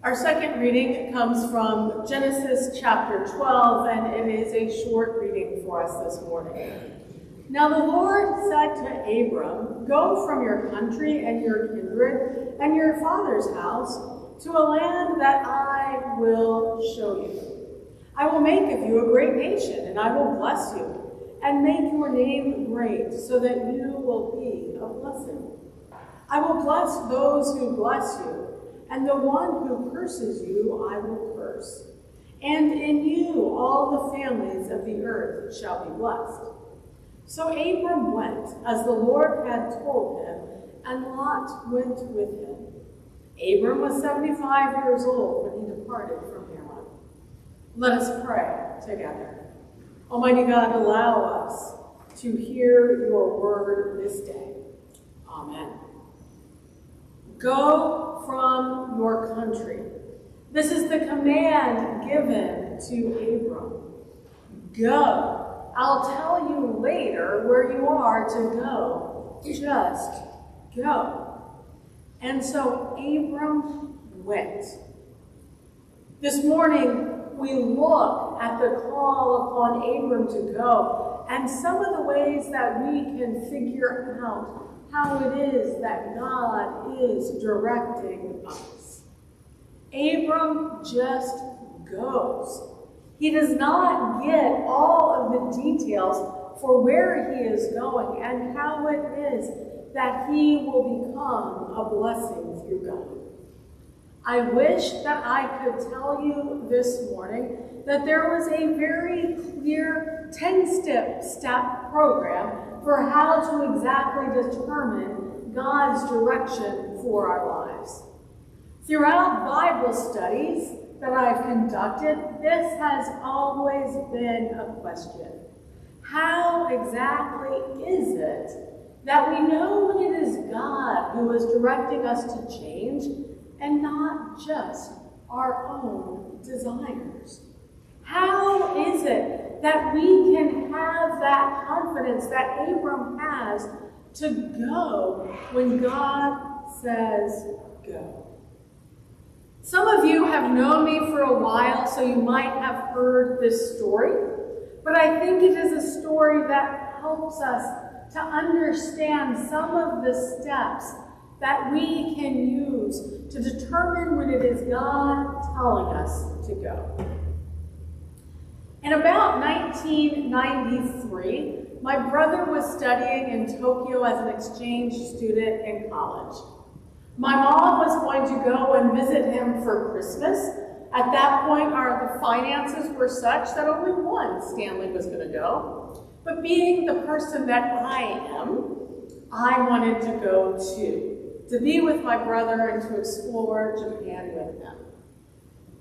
Our second reading comes from Genesis chapter 12, and it is a short reading for us this morning. Now the Lord said to Abram, "Go from your country and your kindred and your father's house to a land that I will show you. I will make of you a great nation, and I will bless you, and make your name great, so that you will be a blessing. I will bless those who bless you, and the one who curses you I will curse. And in you all the families of the earth shall be blessed." So Abram went, as the Lord had told him, and Lot went with him. Abram was 75 years old when he departed from Haran. Let us pray together. Almighty God, allow us to hear your word this day. Amen. Go from your country. This is the command given to Abram. Go. I'll tell you later where you are to go. Just go. And so Abram went. This morning, we look at the call upon Abram to go and some of the ways that we can figure out how it is that God is directing us. Abram just goes. He does not get all of the details for where he is going and how it is that he will become a blessing through God. I wish that I could tell you this morning that there was a very clear 10-step program for how to exactly determine God's direction for our lives. Throughout Bible studies that I've conducted, this has always been a question. How exactly is it that we know when it is God who is directing us to change and not just our own desires? How is it that we can have that confidence that Abram has to go when God says go? Some of you have known me for a while, so you might have heard this story, but I think it is a story that helps us to understand some of the steps that we can use to determine when it is God telling us to go. In about 1993, my brother was studying in Tokyo as an exchange student in college. My mom was going to go and visit him for Christmas. At that point, the finances were such that only one Stanley was going to go. But being the person that I am, I wanted to go too, to be with my brother and to explore Japan with him.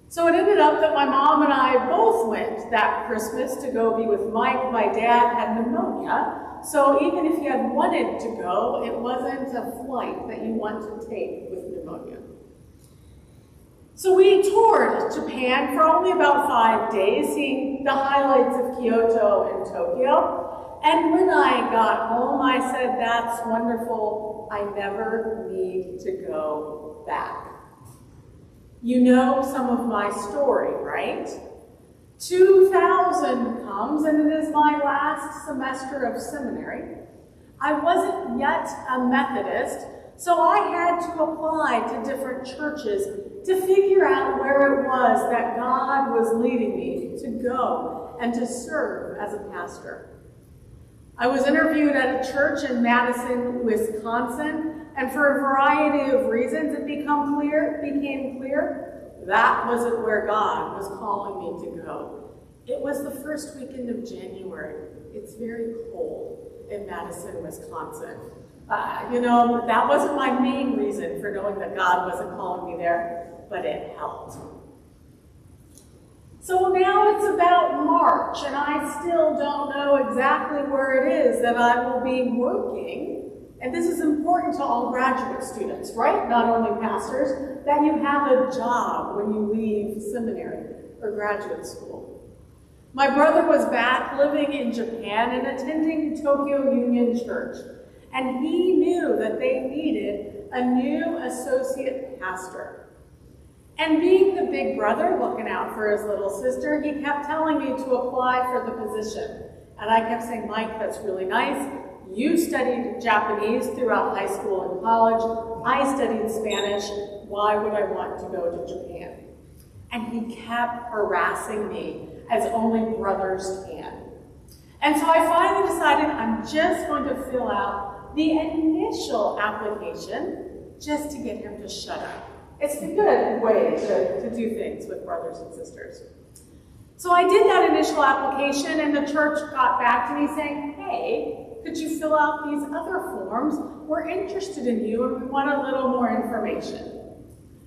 So it ended up that my mom and I both went that Christmas to go be with Mike. My dad had pneumonia, so even if you had wanted to go, it wasn't a flight that you want to take with pneumonia. So we toured Japan for only about 5 days, seeing the highlights of Kyoto and Tokyo. And when I got home, I said, "That's wonderful. I never need to go back." You know some of my story, right? 2000 comes, and it is my last semester of seminary. I wasn't yet a Methodist, so I had to apply to different churches to figure out where it was that God was leading me to go and to serve as a pastor. I was interviewed at a church in Madison, Wisconsin, and for a variety of reasons, it became clear that wasn't where God was calling me to go. It was the first weekend of January. It's very cold in Madison, Wisconsin. That wasn't my main reason for knowing that God wasn't calling me there, but it helped. So now it's about March, and I still don't know exactly where it is that I will be working. And this is important to all graduate students, right? Not only pastors, that you have a job when you leave seminary or graduate school. My brother was back living in Japan and attending Tokyo Union Church, and he knew that they needed a new associate pastor. And being the big brother looking out for his little sister, he kept telling me to apply for the position. And I kept saying, Mike, that's really nice. You studied Japanese throughout high school and college. I studied Spanish. Why would I want to go to Japan? And he kept harassing me as only brothers can. And so I finally decided I'm just going to fill out the initial application just to get him to shut up. It's a good way to do things with brothers and sisters. So I did that initial application, and the church got back to me saying, hey, could you fill out these other forms? We're interested in you, and we want a little more information.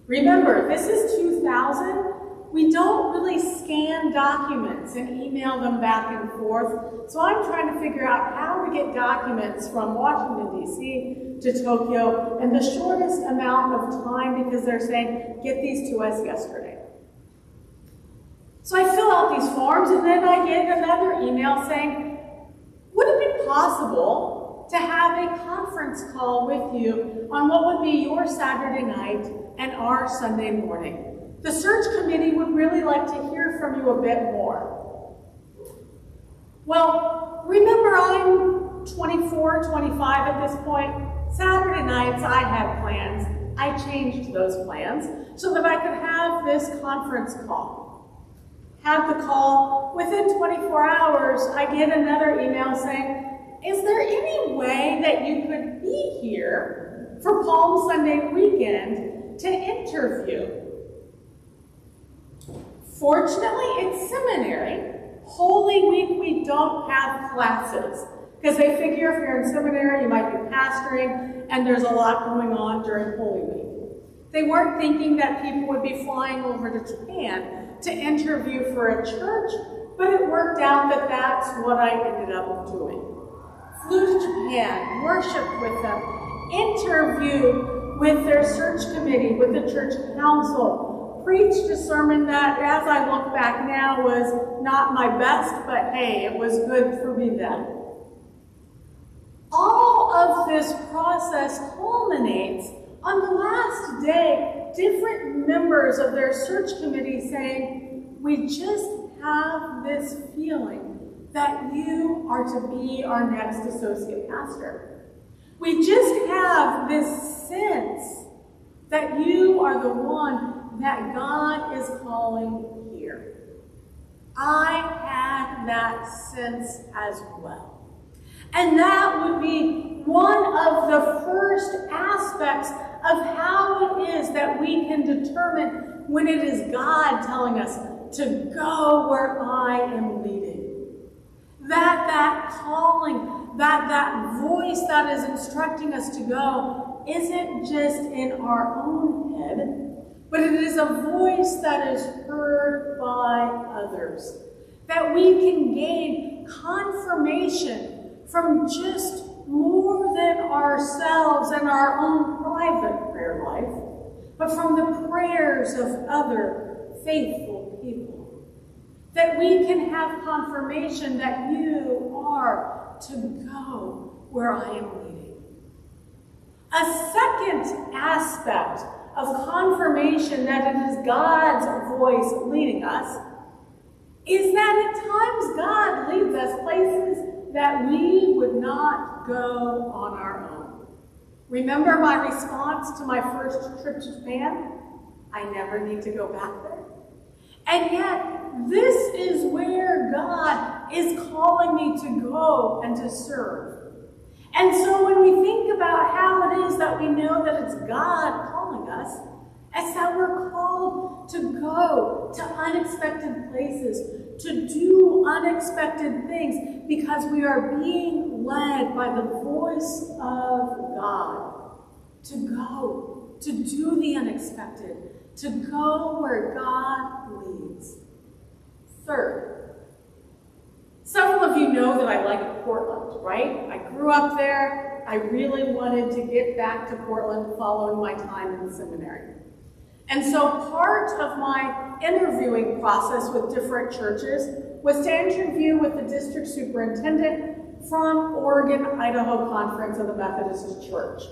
Remember, this is 2000. We don't really scan documents and email them back and forth. So I'm trying to figure out how to get documents from Washington, D.C. to Tokyo in the shortest amount of time, because they're saying, get these to us yesterday. So I fill out these forms, and then I get another email saying, would it be possible to have a conference call with you on what would be your Saturday night and our Sunday morning? The search committee would really like to hear from you a bit more. Well, remember, I'm 24, 25 at this point. Saturday nights I had plans. I changed those plans so that I could have this conference call. Had the call. Within 24 hours, I get another email saying, is there any way that you could be here for Palm Sunday weekend to interview? Fortunately, it's seminary. Holy Week, we don't have classes, because they figure if you're in seminary, you might be pastoring, and there's a lot going on during Holy Week. They weren't thinking that people would be flying over to Japan to interview for a church, but it worked out that that's what I ended up doing. Flew to Japan, worshiped with them, interviewed with their search committee, with the church council, preached a sermon that, as I look back now, was not my best, but hey, it was good for me then. All of this process culminates on the last day, different members of their search committee saying, we just have this feeling that you are to be our next associate pastor. We just have this sense that you are the one that God is calling here. I had that sense as well. And that would be one of the first aspects of how it is that we can determine when it is God telling us to go where I am leading. That calling, that voice that is instructing us to go isn't just in our own head, but it is a voice that is heard by others. That we can gain confirmation from just more than ourselves and our own private prayer life, but from the prayers of other faithful people. That we can have confirmation that you are to go where I am leading. A second aspect of confirmation that it is God's voice leading us is that at times God leads us places that we would not go on our own. Remember my response to my first trip to Japan? I never need to go back there. And yet, this is where God is calling me to go and to serve. And so when we think about how it is that we know that it's God calling us, it's that we're called to go to unexpected places, to do unexpected things, because we are being led by the voice of God to go, to do the unexpected, to go where God leads. Third, several of you know that I like Portland, right? I grew up there. I really wanted to get back to Portland following my time in the seminary. And so part of my interviewing process with different churches was to interview with the district superintendent from Oregon-Idaho Conference of the Methodist Church.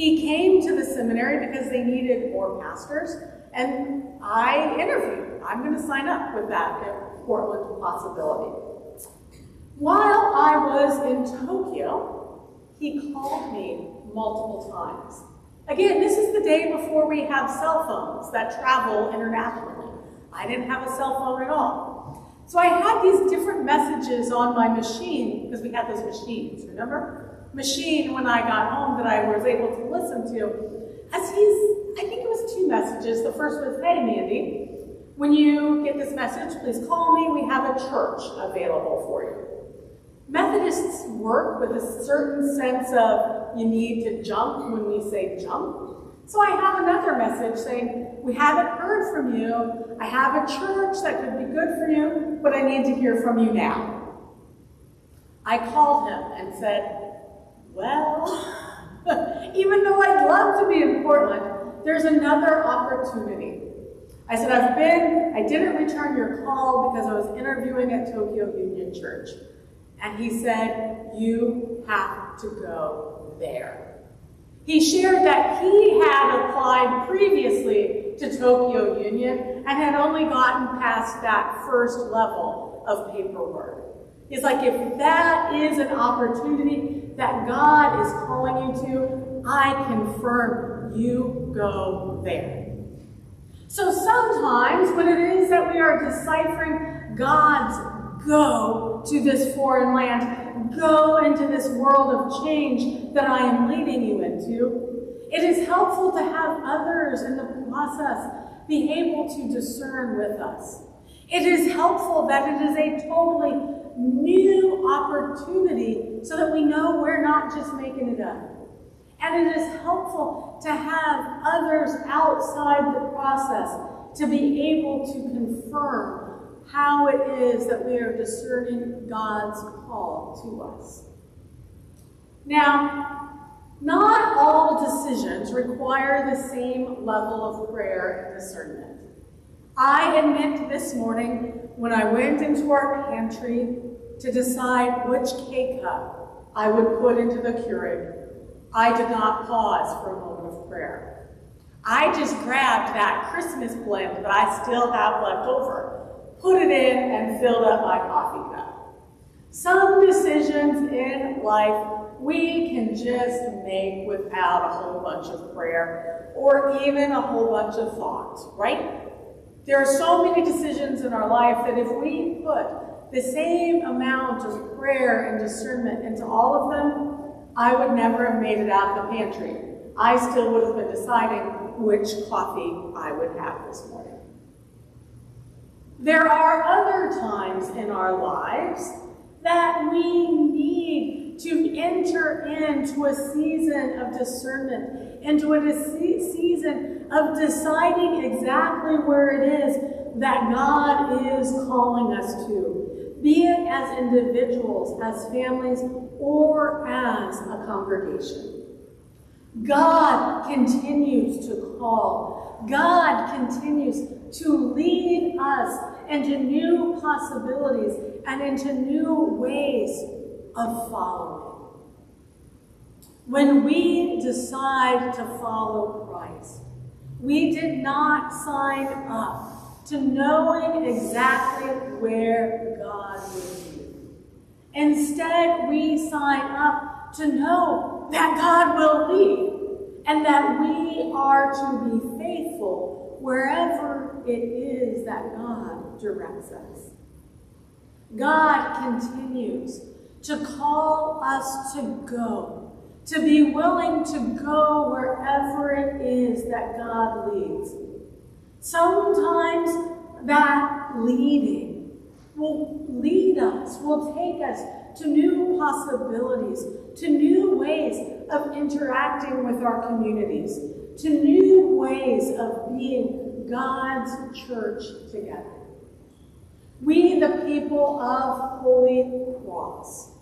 He came to the seminary because they needed more pastors, and I interviewed. I'm going to sign up with that Portland possibility. While I was in Tokyo, he called me multiple times. Again, this is the day before we have cell phones that travel internationally. I didn't have a cell phone at all. So I had these different messages on my machine, because we had those machines, remember? Machine when I got home that I was able to listen to. I think it was 2 messages. The first was, hey Mandy, when you get this message, please call me. We have a church available for you. Methodists work with a certain sense of you need to jump when we say jump. So I have another message saying, we haven't heard from you. I have a church that could be good for you, but I need to hear from you now. I called him and said, well, even though I'd love to be in Portland, there's another opportunity. I said, I didn't return your call because I was interviewing at Tokyo Union Church. And he said, you have to go there. He shared that he had applied previously to Tokyo Union and had only gotten past that first level of paperwork. He's like, if that is an opportunity that God is calling you to, I confirm you go there. So sometimes when it is that we are deciphering God's go to this foreign land, go into this world of change that I am leading you into, it is helpful to have others in the process be able to discern with us. It is helpful that it is a totally new opportunity so that we know we're not just making it up. And it is helpful to have others outside the process to be able to confirm how it is that we are discerning God's call to us. Now, not all decisions require the same level of prayer and discernment. I admit this morning when I went into our pantry to decide which K-cup I would put into the Keurig, I did not pause for a moment of prayer. I just grabbed that Christmas blend that I still have left over, put it in, and filled up my coffee cup. Some decisions in life we can just make without a whole bunch of prayer or even a whole bunch of thoughts, right? There are so many decisions in our life that if we put the same amount of prayer and discernment into all of them, I would never have made it out of the pantry. I still would have been deciding which coffee I would have this morning. There are other times in our lives that we need to enter into a season of discernment, into a season of deciding exactly where it is that God is calling us to, be it as individuals, as families, or as a congregation. God continues to call. God continues to lead us into new possibilities and into new ways of following. When we decide to follow Christ, we did not sign up to knowing exactly where God would lead. Instead, we sign up to know that God will lead and that we are to be faithful wherever it is that God directs us. God continues to call us to be willing to go wherever it is that God leads. Sometimes that leading will lead us, will take us to new possibilities, to new ways of interacting with our communities, to new ways of being God's church together. We, the people of Holy Cross,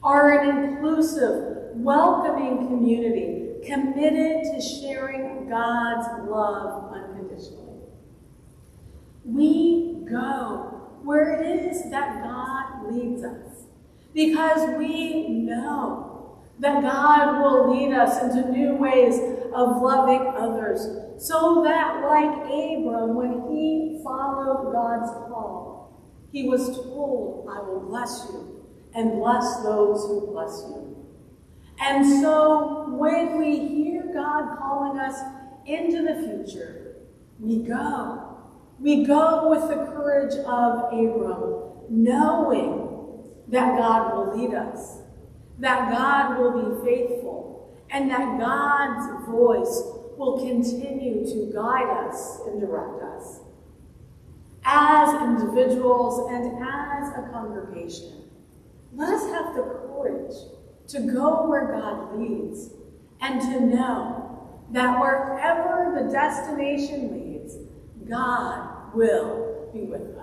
are an inclusive, welcoming community committed to sharing God's love unconditionally. We go where it is that God leads us because we know that God will lead us into new ways of loving others, so that, like Abram, when he followed God's call, he was told, I will bless you and bless those who bless you. And so when we hear God calling us into the future, we go. We go with the courage of Abram, knowing that God will lead us, that God will be faithful, and that God's voice will continue to guide us and direct us. As individuals and as a congregation, let us have the courage to go where God leads and to know that wherever the destination leads, God will be with us.